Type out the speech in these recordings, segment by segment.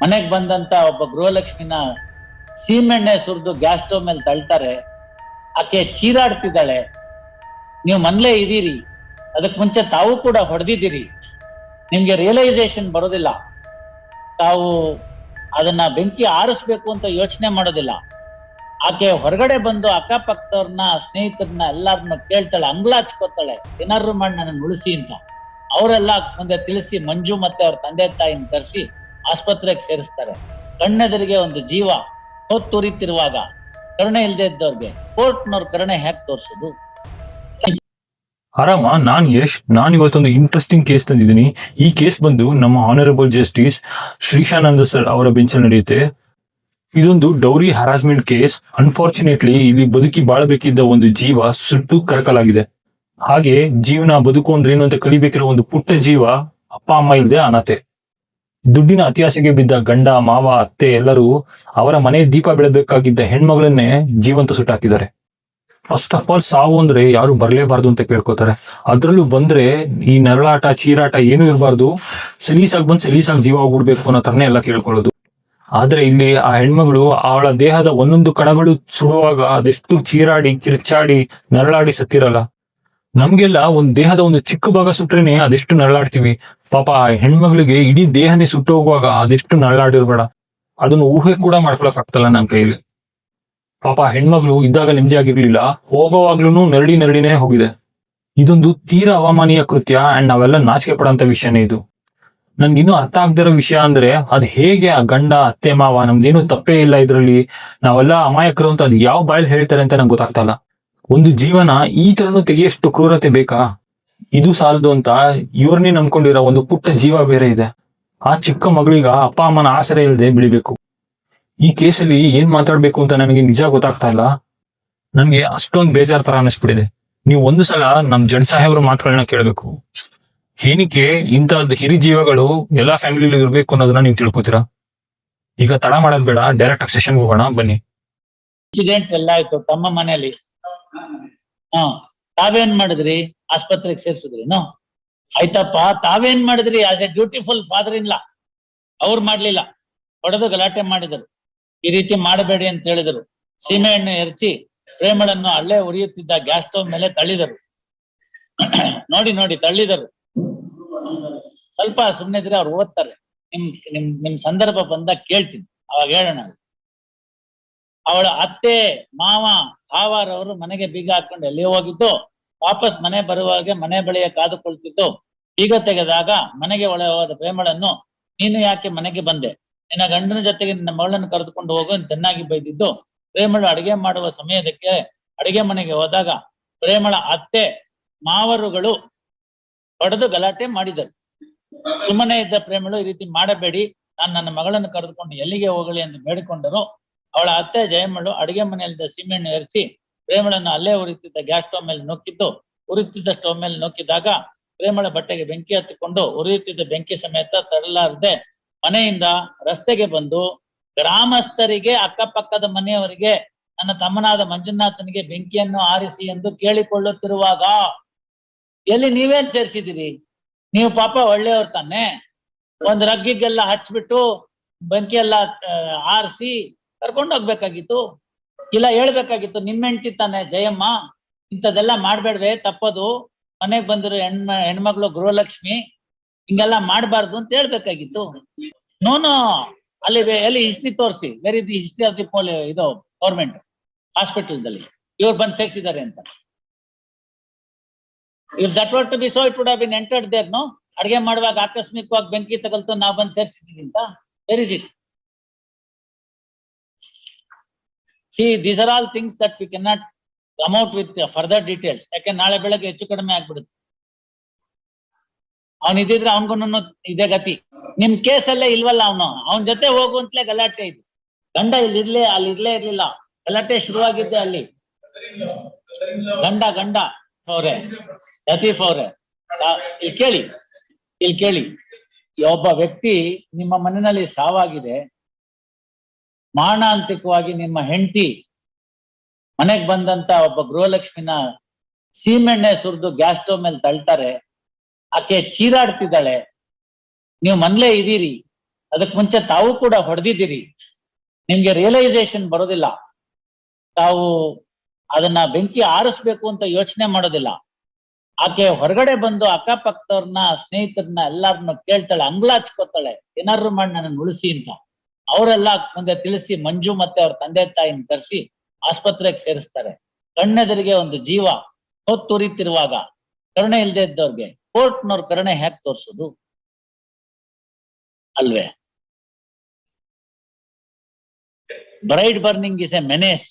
ಮನೆಗ್ ಬಂದಂತ ಒಬ್ಬ ಗೃಹಲಕ್ಷ್ಮಿನ ಸೀಮೆಣ್ಣೆ ಸುರಿದು ಗ್ಯಾಸ್ ಸ್ಟವ್ ಮೇಲೆ ತಳ್ತಾರೆ. ಆಕೆ ಚೀರಾಡ್ತಿದ್ದಾಳೆ. ನೀವು ಮನ್ಲೇ ಇದೀರಿ, ಅದಕ್ ಮುಂಚೆ ತಾವು ಕೂಡ ಹೊಡೆದಿದ್ದೀರಿ, ನಿಮ್ಗೆ ರಿಯಲೈಸೇಷನ್ ಬರೋದಿಲ್ಲ, ತಾವು ಅದನ್ನ ಬೆಂಕಿ ಆರಿಸ್ಬೇಕು ಅಂತ ಯೋಚನೆ ಮಾಡೋದಿಲ್ಲ. ಆಕೆ ಹೊರಗಡೆ ಬಂದು ಅಕ್ಕಪಕ್ಕದವ್ರನ್ನ, ಸ್ನೇಹಿತರನ್ನ ಎಲ್ಲಾರನ್ನ ಕೇಳ್ತಾಳೆ, ಅಂಗ್ಲಾಚ್ಕೋತಾಳೆ, ಏನಾದ್ರು ಮಾಡಿ ನನ್ನ ಉಳಿಸಿ ಅಂತ. ಅವರೆಲ್ಲ ಮುಂದೆ ತಿಳಿಸಿ ಮಂಜು ಮತ್ತೆ ಅವ್ರ ತಂದೆ ತಾಯಿನ ತರಿಸಿ ಆಸ್ಪತ್ರೆಗೆ ಸೇರಿಸ್ತಾರೆ. ಕಣ್ಣೆದರಿಗೆ ಒಂದು ಜೀವ ಹೊತ್ತುರಿತಿರುವಾಗ ಕರುಣೆ ಇಲ್ಲದೆ ಇದ್ದವ್ರಿಗೆ ಕೋರ್ಟ್ನವ್ರ ಕರುಣೆ ಹ್ಯಾಕ್ ತೋರ್ಸೋದು? ಆರಾಮ. ನಾನ್ ಇವತ್ತೊಂದು ಇಂಟ್ರೆಸ್ಟಿಂಗ್ ಕೇಸ್ ತಂದಿದ್ದೀನಿ. ಈ ಕೇಸ್ ಬಂದು ನಮ್ಮ ಆನರಬಲ್ ಜಸ್ಟಿಸ್ ಶ್ರೀಶಾನಂದ ಸರ್ ಅವರ ಬೆಂಚಲ್ಲಿ ನಡೆಯುತ್ತೆ. ಇದೊಂದು ಡೌರಿ ಹರಾಸ್ಮೆಂಟ್ ಕೇಸ್. ಅನ್ಫಾರ್ಚುನೇಟ್ಲಿ ಇಲ್ಲಿ ಬದುಕಿ ಬಾಳಬೇಕಿದ್ದ ಒಂದು ಜೀವ ಸುಟ್ಟು ಕರಕಲಾಗಿದೆ. ಹಾಗೆ ಜೀವನ ಬದುಕು ಅಂದ್ರೆ ಏನು ಅಂತ ಕಲಿಬೇಕಿರೋ ಒಂದು ಪುಟ್ಟ ಜೀವ ಅಪ್ಪ ಅಮ್ಮ ಇಲ್ಲದೆ ಅನಾಥೆ. ದುಡ್ಡಿನ ಅತಿಯಾಸೆಗೆ ಬಿದ್ದ ಗಂಡ, ಮಾವ, ಅತ್ತೆ ಎಲ್ಲರೂ ಅವರ ಮನೆ ದೀಪ ಬೆಳಬೇಕಾಗಿದ್ದ ಹೆಣ್ಮಗಳನ್ನೇ ಜೀವಂತ ಸುಟ್ಟಾಕಿದ್ದಾರೆ. ಫಸ್ಟ್ ಆಫ್ ಆಲ್, ಸಾವು ಅಂದ್ರೆ ಯಾರು ಬರಲೇಬಾರ್ದು ಅಂತ ಕೇಳ್ಕೊತಾರೆ. ಅದ್ರಲ್ಲೂ ಬಂದ್ರೆ ಈ ನರಳಾಟ, ಚೀರಾಟ ಏನು ಇರಬಾರ್ದು, ಸಲೀಸಾಗಿ ಬಂದು ಸಲೀಸಾಗಿ ಜೀವ ಹೋಗ್ಬಿಡ್ಬೇಕು ಅನ್ನೋ ತರನೇ ಎಲ್ಲ ಕೇಳ್ಕೊಳ್ಳೋದು. ಆದ್ರೆ ಇಲ್ಲಿ ಆ ಹೆಣ್ಮಗಳು ಅವಳ ದೇಹದ ಒಂದೊಂದು ಕಣಗಳು ಸುಡುವಾಗ ಅದೆಷ್ಟು ಚೀರಾಡಿ, ಕಿರ್ಚಾಡಿ, ನರಳಾಡಿ ಸತ್ತಿರಲ್ಲ. ನಮ್ಗೆಲ್ಲ ಒಂದ್ ದೇಹದ ಒಂದು ಚಿಕ್ಕ ಭಾಗ ಸುಟ್ರೇನೆ ಅದೆಷ್ಟು ನರಳಾಡ್ತೀವಿ. ಪಾಪ ಆ ಹೆಣ್ಮಗಳಿಗೆ ಇಡೀ ದೇಹನೇ ಸುಟ್ಟು ಹೋಗುವಾಗ ಅದೆಷ್ಟು ನರಳಾಡಿರ್ಬೇಡ, ಅದನ್ನು ಊಹೆ ಕೂಡ ಮಾಡ್ಕೊಳಕ್ ಆಗ್ತಲ್ಲ ನನ್ನ ಕೈಲಿ. ಪಾಪ ಹೆಣ್ಮಗಳು ಇದ್ದಾಗ ನೆಮ್ಮದಿಯಾಗಿರ್ಲಿಲ್ಲ, ಹೋಗೋವಾಗ್ಲೂ ನರಡಿನೇ ಹೋಗಿದೆ. ಇದೊಂದು ತೀರಾ ಅವಮಾನೀಯ ಕೃತ್ಯ. ಅಂಡ್ ನಾವೆಲ್ಲ ನಾಚಿಕೆ ಪಡೋಂತ ವಿಷಯನೇ ಇದು. ನನ್ಗಿನ್ನೂ ಅರ್ಥ ಆಗದಿರೋ ವಿಷಯ ಅಂದ್ರೆ ಅದ್ ಹೇಗೆ ಆ ಗಂಡ, ಅತ್ತೆ, ಮಾವ ನಮ್ದೇನು ತಪ್ಪೇ ಇಲ್ಲ ಇದ್ರಲ್ಲಿ, ನಾವೆಲ್ಲ ಅಮಾಯಕರು ಅಂತ ಅದ್ ಯಾವ ಬಾಯಲ್ಲಿ ಹೇಳ್ತಾರೆ ಅಂತ ನಂಗೆ ಗೊತ್ತಾಗ್ತಲ್ಲ. ಒಂದು ಜೀವನ ಈ ತರನು ತೆಗೆಯಷ್ಟು ಕ್ರೂರತೆ ಬೇಕಾ? ಇದು ಸಾಲದು ಅಂತ ಇವ್ರನ್ನೇ ನಂಬ್ಕೊಂಡಿರೋ ಒಂದು ಪುಟ್ಟ ಜೀವ ಬೇರೆ ಇದೆ. ಆ ಚಿಕ್ಕ ಮಗಳಿಗ ಅಪ್ಪ ಅಮ್ಮನ ಆಸರೆ ಇಲ್ಲದೆ ಬೆಳಿಬೇಕು. ಈ ಕೇಸಲ್ಲಿ ಏನ್ ಮಾತಾಡ್ಬೇಕು ಅಂತ ನನಗೆ ನಿಜ ಗೊತ್ತಾಗ್ತಾ ಇಲ್ಲ. ನನ್ಗೆ ಅಷ್ಟೊಂದು ಬೇಜಾರ್ ತರ ಅನಿಸ್ಬಿಟ್ಟಿದೆ. ನೀವು ಒಂದು ಸಲ ನಮ್ ಜಡ್ ಸಾಹೇಬ್ರ ಮಾತುಗಳನ್ನ ಕೇಳಬೇಕು. ಏನಕ್ಕೆ ಇಂಥದ್ದು ಹಿರಿ ಜೀವಗಳು ಎಲ್ಲಾ ಫ್ಯಾಮಿಲಿ ಇರ್ಬೇಕು ಅನ್ನೋದನ್ನ ನೀವು ತಿಳ್ಕೊತೀರಾ? ಈಗ ತಡ ಮಾಡೋದ್ ಬೇಡ, ಡೈರೆಕ್ಟ್ ಆಗಿ ಸೆಷನ್ ಹೋಗೋಣ ಬನ್ನಿ. ಇನ್ಸಿಡೆಂಟ್ ಎಲ್ಲ ಆಯ್ತು ತಮ್ಮ ಮನೆಯಲ್ಲಿ. ತಾವೇನ್ ಮಾಡಿದ್ರಿ? ಆಸ್ಪತ್ರೆಗೆ ಸೇರ್ಸಿದ್ರಿ? ಆಯ್ತಪ್ಪ, ತಾವೇನ್ ಮಾಡಿದ್ರಿ? As a beautiful father in law ಅವ್ರು ಮಾಡ್ಲಿಲ್ಲ, ಹೊಡೆದು ಗಲಾಟೆ ಮಾಡಿದರು. ಈ ರೀತಿ ಮಾಡಬೇಡಿ ಅಂತ ಹೇಳಿದರು. ಸೀಮೆ ಎಣ್ಣೆ ಎರಚಿ ಪ್ರೇಮಳನ್ನು ಅಲ್ಲೇ ಉರಿಯುತ್ತಿದ್ದ ಗ್ಯಾಸ್ ಸ್ಟವ್ ಮೇಲೆ ತಳ್ಳಿದರು. ನೋಡಿ ತಳ್ಳಿದರು. ಸ್ವಲ್ಪ ಸುಮ್ಮನೆ ಇದ್ರೆ ಅವ್ರು ಓದ್ತಾರೆ. ನಿಮ್ ಸಂದರ್ಭ ಬಂದಾಗ ಕೇಳ್ತೀನಿ, ಅವಾಗ ಹೇಳೋಣ. ಅವಳ ಅತ್ತೆ, ಮಾವ, ಭಾವರವರು ಮನೆಗೆ ಬೀಗ ಹಾಕೊಂಡು ಎಲ್ಲಿ ಹೋಗಿದ್ದು, ವಾಪಸ್ ಮನೆ ಬರುವಾಗ ಮನೆ ಬಳಿಯ ಕಾದುಕೊಳ್ತಿದ್ದು. ಬೀಗ ತೆಗೆದಾಗ ಮನೆಗೆ ಒಳ ಹೋದ ಪ್ರೇಮಳನ್ನು, ನೀನು ಯಾಕೆ ಮನೆಗೆ ಬಂದೆ? ನಿನ್ನ ಗಂಡನ ಜೊತೆಗೆ ನಿನ್ನ ಮಗಳನ್ನು ಕರೆದುಕೊಂಡು ಹೋಗು ಚೆನ್ನಾಗಿ ಬೈದಿದ್ದು. ಪ್ರೇಮಳು ಅಡಿಗೆ ಮಾಡುವ ಸಮಯದಕ್ಕೆ ಅಡಿಗೆ ಮನೆಗೆ ಹೋದಾಗ ಪ್ರೇಮಳ ಅತ್ತೆ, ಮಾವರುಗಳು ಹೊಡೆದು ಗಲಾಟೆ ಮಾಡಿದರು. ಸುಮ್ಮನೆ ಇದ್ದ ಪ್ರೇಮಳು, ಈ ರೀತಿ ಮಾಡಬೇಡಿ, ನಾನು ನನ್ನ ಮಗಳನ್ನು ಕರೆದುಕೊಂಡು ಎಲ್ಲಿಗೆ ಹೋಗಲಿ ಎಂದು ಬೇಡಿಕೊಂಡರು. ಅವಳ ಅತ್ತೆ ಜಯಮ್ಮಳು ಅಡಿಗೆ ಮನೆಯಲ್ಲಿದ್ದ ಸೀಮೆಣ್ಣೆ ಎರಚಿ ಪ್ರೇಮಳನ್ನು ಅಲ್ಲೇ ಉರಿಯುತ್ತಿದ್ದ ಗ್ಯಾಸ್ ಸ್ಟವ್ ಮೇಲೆ ನೂಕಿದ್ದು. ಉರಿಯುತ್ತಿದ್ದ ಸ್ಟವ್ ಮೇಲೆ ನೂಕಿದಾಗ ಪ್ರೇಮಳ ಬಟ್ಟೆಗೆ ಬೆಂಕಿ ಹತ್ತಿಕೊಂಡು ಉರಿಯುತ್ತಿದ್ದ ಬೆಂಕಿ ಸಮೇತ ತಡಲಾರದೆ ಮನೆಯಿಂದ ರಸ್ತೆಗೆ ಬಂದು ಗ್ರಾಮಸ್ಥರಿಗೆ, ಅಕ್ಕಪಕ್ಕದ ಮನೆಯವರಿಗೆ, ನನ್ನ ತಮ್ಮನಾದ ಮಂಜುನಾಥನಿಗೆ ಬೆಂಕಿಯನ್ನು ಆರಿಸಿ ಎಂದು ಕೇಳಿಕೊಳ್ಳುತ್ತಿರುವಾಗ, ಎಲ್ಲಿ ನೀವೇನ್ ಸೇರ್ಸಿದಿರಿ? ನೀವು ಪಾಪ ಒಳ್ಳೆಯವ್ರು ತಾನೆ, ಒಂದ್ ರಗ್ಗಿಗೆಲ್ಲ ಹಚ್ಬಿಟ್ಟು ಬೆಂಕಿ ಎಲ್ಲ ಆರಿಸಿ ಕರ್ಕೊಂಡು ಹೋಗ್ಬೇಕಾಗಿತ್ತು, ಇಲ್ಲ ಹೇಳ್ಬೇಕಾಗಿತ್ತು. ನಿಮ್ಮ ಹೆಂಡತಿ ತಾನೆ ಜಯಮ್ಮ, ಇಂಥದೆಲ್ಲ ಮಾಡ್ಬೇಡ್ವೆ, ತಪ್ಪದು, ಮನೆಗ್ ಬಂದಿರೋ ಹೆಣ್ಮಗಳು ಗೃಹಲಕ್ಷ್ಮಿ, ಹಿಂಗೆಲ್ಲ ಮಾಡ್ಬಾರ್ದು ಅಂತ ಹೇಳ್ಬೇಕಾಗಿತ್ತು. ನೋನು ಅಲ್ಲಿ ಎಲ್ಲಿ ಹಿಸ್ಟ್ರಿ ತೋರಿಸಿ, where is the history of the ಇದು ಗೌರ್ಮೆಂಟ್ ಹಾಸ್ಪಿಟಲ್ದಲ್ಲಿ ಇವ್ರು ಬಂದು ಸೇರಿಸಿದ್ದಾರೆ ಅಂತ. If that were to be so, it would have been entered there. No, ಅಡಿಗೆ ಮಾಡುವಾಗ ಆಕಸ್ಮಿಕವಾಗಿ ಬೆಂಕಿ ತಗಲ್ತು, ನಾವು ಬಂದು ಸೇರಿಸಿದೀವಿ ಅಂತ. Where is it? See, these are all things that we cannot come out with further details. ಯಾಕೆ ನಾಳೆ ಬೆಳಗ್ಗೆ ಹೆಚ್ಚು ಕಡಿಮೆ ಆಗ್ಬಿಡುತ್ತೆ. ಅವನಿದ್ರೆ ಅವನ್ಗೂ ಇದೇ ಗತಿ. ನಿಮ್ ಕೇಸಲ್ಲೇ ಇಲ್ವಲ್ಲ, ಅವನ ಜೊತೆ ಹೋಗುವಂತಲೇ ಗಲಾಟೆ ಇದು. ಗಂಡ ಅಲ್ಲಿ ಇರ್ಲೇ ಇರ್ಲಿಲ್ಲ, ಗಲಾಟೆ ಶುರುವಾಗಿದ್ದೆ ಅಲ್ಲಿ. ಗಂಡ ಅವ್ರೆ, ಲತೀಫ್ ಅವ್ರೆ, ಇಲ್ಲಿ ಕೇಳಿ, ಒಬ್ಬ ವ್ಯಕ್ತಿ ನಿಮ್ಮ ಮನೆಯಲ್ಲಿ ಸಾವಾಗಿದೆ, ಮಾರಣಾಂತಿಕವಾಗಿ ನಿಮ್ಮ ಹೆಂಡತಿ ಮನೆಗ್ ಬಂದಂತ ಒಬ್ಬ ಗೃಹಲಕ್ಷ್ಮಿನ ಸೀಮೆಣ್ಣೆ ಸುರಿದು ಗ್ಯಾಸ್ ಸ್ಟವ್ ಮೇಲೆ ತಳ್ತಾರೆ. ಆಕೆ ಚೀರಾಡ್ತಿದ್ದಾಳೆ. ನೀವು ಮನ್ಲೇ ಇದೀರಿ, ಅದಕ್ ಮುಂಚೆ ತಾವು ಕೂಡ ಹೊಡೆದಿದ್ದೀರಿ, ನಿಮ್ಗೆ ರಿಯಲೈಸೇಷನ್ ಬರೋದಿಲ್ಲ, ತಾವು ಅದನ್ನ ಬೆಂಕಿ ಆರಿಸ್ಬೇಕು ಅಂತ ಯೋಚನೆ ಮಾಡೋದಿಲ್ಲ. ಆಕೆ ಹೊರಗಡೆ ಬಂದು ಅಕ್ಕಪಕ್ಕದವ್ರನ್ನ, ಸ್ನೇಹಿತರನ್ನ ಎಲ್ಲಾರನ್ನ ಕೇಳ್ತಾಳೆ, ಅಂಗ್ಲಾಚ್ಕೋತಾಳೆ, ಏನಾದ್ರು ಮಾಡಿ ನನ್ನ ಉಳಿಸಿ ಅಂತ. ಅವರೆಲ್ಲ ಮುಂದೆ ತಿಳಿಸಿ ಮಂಜು ಮತ್ತೆ ಅವ್ರ ತಂದೆ ತಾಯಿನ ಕರೆಸಿ ಆಸ್ಪತ್ರೆಗೆ ಸೇರಿಸ್ತಾರೆ. ಕಣ್ಣೆದರಿಗೆ ಒಂದು ಜೀವ ಹೊತ್ತುರಿತಿರುವಾಗ ಕರುಣೆ ಇಲ್ದೇ ಇದ್ದವ್ರಿಗೆ ಕೋರ್ಟ್ನವ್ರ ಕರುಣೆ ಹೇಗ್ ತೋರ್ಸೋದು ಅಲ್ವೇ? Bride burning is a menace,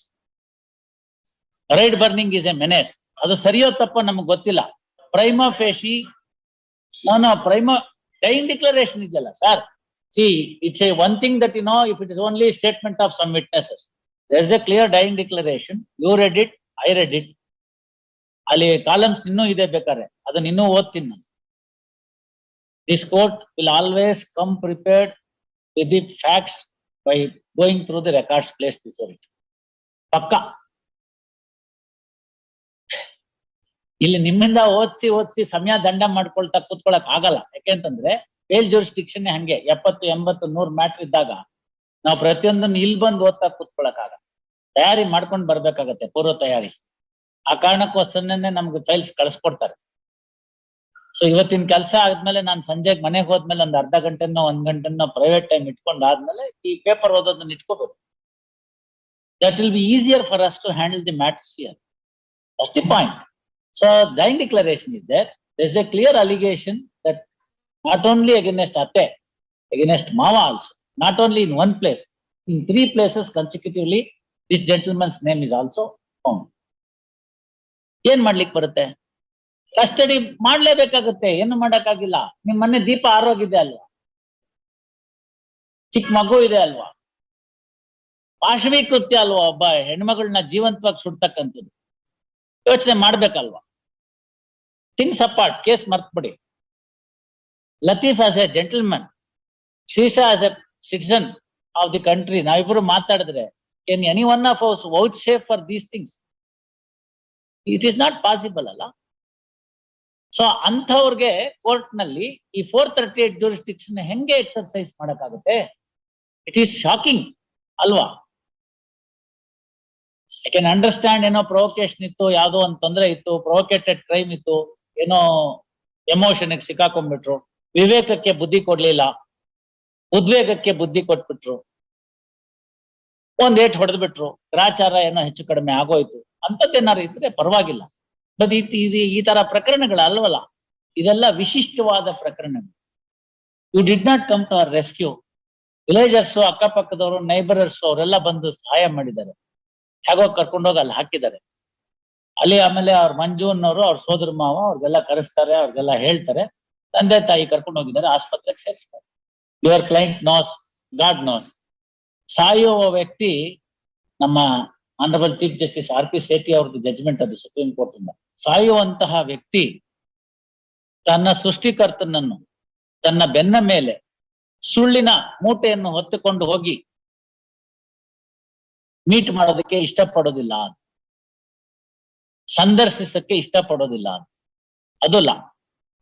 bride burning is a menace. ಅದು ಸರಿಯೋ ತಪ್ಪೋ ನಮಗ್ ಗೊತ್ತಿಲ್ಲ. Prima facie prima dying declaration ಇದೆಯಲ್ಲ sir. See, it's a one thing that if it is only statement of some witnesses, there is a clear dying declaration. You read it, I read it. ಅಲ್ಲಿ columns ಇನ್ನೂ ಇದೆ, ಬೇಕಾದ್ರೆ ಅದನ್ನ ಇನ್ನೂ ಓದ್ತೀನಿ ನಾನು. This court will always come prepared with the facts by going through the records placed before it. ಪಕ್ಕ ಇಲ್ಲಿ ನಿಮ್ಮಿಂದ ಓದಿಸಿ ಸಮಯ ದಂಡ ಮಾಡ್ಕೊಳ್ತಾ ಕೂತ್ಕೊಳಕ್ ಆಗಲ್ಲ. ಯಾಕೆಂತಂದ್ರೆ ಬೇಲ್ ಜೂರಿಸ್ಡಿಕ್ಷನ್ ಹಂಗೆ 70, 80, 100 ಮ್ಯಾಟ್ರ್ ಇದ್ದಾಗ ನಾವು ಪ್ರತಿಯೊಂದನ್ನು ಇಲ್ಲಿ ಬಂದು ಓದ್ತಾ ಕೂತ್ಕೊಳಕ್ ಆಗಲ್ಲ. ತಯಾರಿ ಮಾಡ್ಕೊಂಡು ಬರ್ಬೇಕಾಗತ್ತೆ, ಪೂರ್ವ ತಯಾರಿ. ಆ ಕಾರಣಕ್ಕೋಸ್ಕರನೇ ನಮ್ಗೆ ಫೈಲ್ಸ್ ಕಳ್ಸ್ಕೊಡ್ತಾರೆ. ಸೊ ಇವತ್ತಿನ ಕೆಲಸ ಆದ್ಮೇಲೆ ನಾನು ಸಂಜೆಗೆ ಮನೆಗೆ ಹೋದ್ಮೇಲೆ ಒಂದು ಅರ್ಧ ಗಂಟೆನೋ 1 ಗಂಟೆನೋ ಪ್ರೈವೇಟ್ ಟೈಮ್ ಇಟ್ಕೊಂಡಾದ್ಮೇಲೆ ಈ ಪೇಪರ್ ಓದೋದನ್ನ ಇಟ್ಕೋಬೇಕು. That will be easier for us to handle the matters here. That's the point. So dying declaration is there. There is a clear allegation that not only against Atte, against Mava also, not only in one place, in 3 places consecutively, this gentleman's name is also found. ಏನ್ ಮಾಡ್ಲಿಕ್ಕೆ ಬರುತ್ತೆ? Custody ಮಾಡ್ಲೇಬೇಕಾಗುತ್ತೆ, ಏನು ಮಾಡಕ್ಕಾಗಿಲ್ಲ. ನಿಮ್ ಮನೆ ದೀಪ ಆರೋಗಿದೆ ಅಲ್ವಾ, ಚಿಕ್ಕ ಮಗು ಇದೆ ಅಲ್ವಾ, ಪಾಶವಿ ಕೃತ್ಯ ಅಲ್ವಾ, ಒಬ್ಬ ಹೆಣ್ಮಗಳನ್ನ ಜೀವಂತವಾಗಿ ಸುಡ್ತಕ್ಕಂಥದ್ದು. ಯೋಚನೆ ಮಾಡ್ಬೇಕಲ್ವಾ? ಥಿಂಗ್ಸ್ ಅಪಾರ್ಟ್, ಕೇಸ್ ಮರ್ತ್ಬಿಡಿ. Latif as a gentleman, Sheesha as a citizen of the country, ನಾವಿಬ್ರು ಮಾತಾಡಿದ್ರೆ can anyone of ours vouch safe for these things? It is not possible ಅಲ್ಲ. ಸೊ ಅಂಥವ್ರಿಗೆ ಕೋರ್ಟ್ ನಲ್ಲಿ ಈ 438 ಜೂರಿಸ್ಡಿಕ್ಷನ್ ಹೆಂಗೆ ಎಕ್ಸರ್ಸೈಸ್ ಮಾಡಕ್ಕಾಗುತ್ತೆ? ಇಟ್ ಈಸ್ ಶಾಕಿಂಗ್ ಅಲ್ವಾ? ಐ ಕ್ಯಾನ್ ಅಂಡರ್ಸ್ಟ್ಯಾಂಡ್, ಏನೋ ಪ್ರೊವೊಕೇಶನ್ ಇತ್ತು, ಯಾವುದೋ ಒಂದು ತೊಂದರೆ ಇತ್ತು, ಪ್ರೊವೊಕೇಟೆಡ್ ಕ್ರೈಮ್ ಇತ್ತು, ಏನೋ ಎಮೋಷನ್ ಸಿಕ್ಕಾಕೊಂಡ್ಬಿಟ್ರು, ವಿವೇಕಕ್ಕೆ ಬುದ್ಧಿ ಕೊಡ್ಲಿಲ್ಲ, ಉದ್ವೇಗಕ್ಕೆ ಬುದ್ಧಿ ಕೊಟ್ಬಿಟ್ರು, ಒಂದ್ ಏಟ್ ಹೊಡೆದ್ಬಿಟ್ರು, ಗ್ರಾಚಾರ ಏನೋ ಹೆಚ್ಚು ಕಡಿಮೆ ಆಗೋಯ್ತು, ಅಂತದ್ದೇನಾರು ಇದ್ರೆ ಪರವಾಗಿಲ್ಲ. ಬಟ್ ಈ ತರ ಪ್ರಕರಣಗಳು ಅಲ್ವಲ್ಲ, ಇದೆಲ್ಲ ವಿಶಿಷ್ಟವಾದ ಪ್ರಕರಣಗಳು. You did not come to our rescue. Villagers, ಅಕ್ಕಪಕ್ಕದವರು, ನೈಬರರ್ಸು ಅವರೆಲ್ಲ ಬಂದು ಸಹಾಯ ಮಾಡಿದ್ದಾರೆ. ಹೇಗೋ ಕರ್ಕೊಂಡೋಗಿ ಅಲ್ಲಿ ಹಾಕಿದ್ದಾರೆ. ಅಲ್ಲಿ ಆಮೇಲೆ ಅವ್ರ ಮಂಜು ಅನ್ನೋರು, ಅವ್ರ ಸೋದರ ಮಾವ, ಅವ್ರಿಗೆಲ್ಲ ಕರೆಸ್ತಾರೆ, ಅವ್ರಿಗೆಲ್ಲ ಹೇಳ್ತಾರೆ, ತಂದೆ ತಾಯಿ ಕರ್ಕೊಂಡು ಹೋಗಿದ್ದಾರೆ, ಆಸ್ಪತ್ರೆಗೆ ಸೇರಿಸ್ತಾರೆ. Your client knows, God knows. ಸಾಯುವ ವ್ಯಕ್ತಿ, ನಮ್ಮ honourable chief justice RP Sethi ಅವ್ರದ್ದು ಜಜ್ಮೆಂಟ್ ಅದು ಸುಪ್ರೀಂ ಕೋರ್ಟ್ ಇಂದ. ಸಾಯುವಂತಹ ವ್ಯಕ್ತಿ ತನ್ನ ಸೃಷ್ಟಿಕರ್ತನನ್ನು ತನ್ನ ಬೆನ್ನ ಮೇಲೆ ಸುಳ್ಳಿನ ಮೂಟೆಯನ್ನು ಹೊತ್ತುಕೊಂಡು ಹೋಗಿ ಮೀಟ್ ಮಾಡೋದಕ್ಕೆ ಇಷ್ಟಪಡೋದಿಲ್ಲ ಅಂತ, ಸಂದರ್ಶಿಸಕ್ಕೆ ಇಷ್ಟಪಡೋದಿಲ್ಲ ಅಂತ. ಅದಲ್ಲ,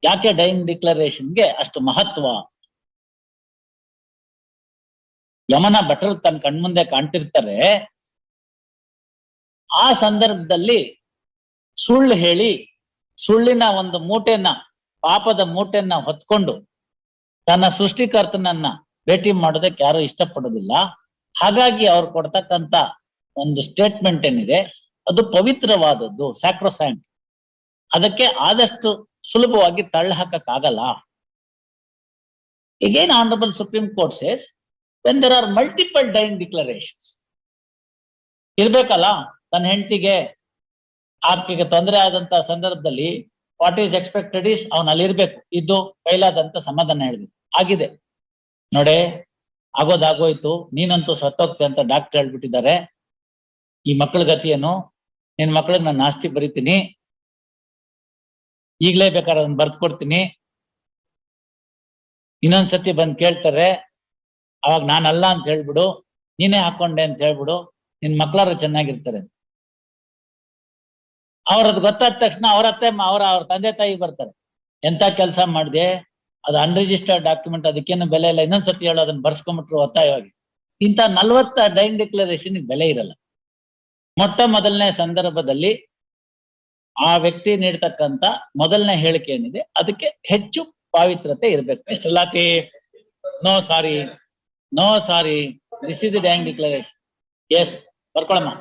ಯಾಕೆ ಡೈಯಿಂಗ್ ಡಿಕ್ಲರೇಷನ್ಗೆ ಅಷ್ಟು ಮಹತ್ವ? ಯಮನ ಭಟರು ತನ್ನ ಕಣ್ಮುಂದೆ ಕಾಣ್ತಿರ್ತಾರೆ. ಆ ಸಂದರ್ಭದಲ್ಲಿ ಸುಳ್ಳು ಹೇಳಿ, ಸುಳ್ಳಿನ ಒಂದು ಮೂಟೆನ, ಪಾಪದ ಮೂಟೆಯನ್ನ ಹೊತ್ಕೊಂಡು ತನ್ನ ಸೃಷ್ಟಿಕರ್ತನನ್ನ ಭೇಟಿ ಮಾಡೋದಕ್ಕೆ ಯಾರು ಇಷ್ಟಪಡೋದಿಲ್ಲ. ಹಾಗಾಗಿ ಅವ್ರು ಕೊಡ್ತಕ್ಕಂತ ಒಂದು ಸ್ಟೇಟ್ಮೆಂಟ್ ಏನಿದೆ ಅದು ಪವಿತ್ರವಾದದ್ದು, ಸ್ಯಾಕ್ರೋಸೈಂಟ್. ಅದಕ್ಕೆ ಆದಷ್ಟು ಸುಲಭವಾಗಿ ತಳ್ಳ ಹಾಕಕ್ಕಾಗಲ್ಲ. Again, Honorable Supreme Court says, when there are multiple dying declarations, ಇರ್ಬೇಕಲ್ಲ ತನ್ನ ಹೆಂಡತಿಗೆ ಆಕೆಗೆ ತೊಂದರೆ ಆದಂತ ಸಂದರ್ಭದಲ್ಲಿ ವಾಟ್ ಈಸ್ ಎಕ್ಸ್ಪೆಕ್ಟೆಡ್ ಇಸ್ ಅವನ್ ಅಲ್ಲಿರ್ಬೇಕು, ಇದ್ದು ಕೈಲಾದಂತ ಸಮಾಧಾನ ಹೇಳ್ಬೇಕು. ಆಗಿದೆ ನೋಡೆ, ಆಗೋದಾಗೋಯ್ತು, ನೀನಂತೂ ಸತ್ತೋಗ್ತೆ ಅಂತ ಡಾಕ್ಟರ್ ಹೇಳ್ಬಿಟ್ಟಿದ್ದಾರೆ. ಈ ಮಕ್ಕಳ ಗತಿ ಏನು? ನಿನ್ ಮಕ್ಳಿಗೆ ನಾನು ಆಸ್ತಿ ಬರೀತೀನಿ, ಈಗ್ಲೇ ಬೇಕಾದ್ರೆ ಅದನ್ನ ಬರ್ದ್ ಕೊಡ್ತೀನಿ, ಇನ್ನೊಂದ್ಸತಿ ಬಂದ್ ಕೇಳ್ತಾರೆ, ಅವಾಗ ನಾನಲ್ಲ ಅಂತ ಹೇಳ್ಬಿಡು, ನೀನೇ ಹಾಕೊಂಡೆ ಅಂತ ಹೇಳ್ಬಿಡು, ನಿನ್ ಮಕ್ಳಾರು ಚೆನ್ನಾಗಿರ್ತಾರೆ. ಅವ್ರದ್ ಗೊತ್ತಾದ ತಕ್ಷಣ ಅವ್ರ ತಂದೆ ತಾಯಿ ಬರ್ತಾರೆ. ಎಂತ ಕೆಲಸ ಮಾಡಿದೆ, ಅದು ಅನ್ರಿಜಿಸ್ಟರ್ಡ್ ಡಾಕ್ಯುಮೆಂಟ್, ಅದಕ್ಕೇನು ಬೆಲೆ ಇಲ್ಲ. ಇನ್ನೊಂದ್ಸತಿ ಹೇಳೋ, ಅದನ್ನ ಬರ್ಸ್ಕೊಂಡ್ಬಿಟ್ರು ಒತ್ತಾಯವಾಗಿ. ಇಂಥ 40 ಡೈಯಿಂಗ್ ಡಿಕ್ಲರೇಷನ್ ಬೆಲೆ ಇರಲ್ಲ. ಮೊಟ್ಟ ಮೊದಲನೇ ಸಂದರ್ಭದಲ್ಲಿ ಆ ವ್ಯಕ್ತಿ ನೀಡ್ತಕ್ಕಂತ ಮೊದಲನೇ ಹೇಳಿಕೆ ಏನಿದೆ ಅದಕ್ಕೆ ಹೆಚ್ಚು ಪಾವಿತ್ರತೆ ಇರಬೇಕು. Mister Latif, no sorry, no sorry, this is the dying declaration. Yes, ಬರ್ಕೊಳಮ್ಮ.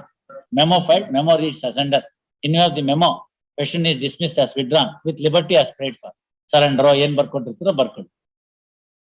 Memo filed, memo reads as under. In view of the memo, question is dismissed as withdrawn with liberty as prayed for. Surrender ಏನ್ ಬರ್ಕೊಟ್ಟಿರ್ತೀರೋ ಬರ್ಕೊಳ್ಳಿ.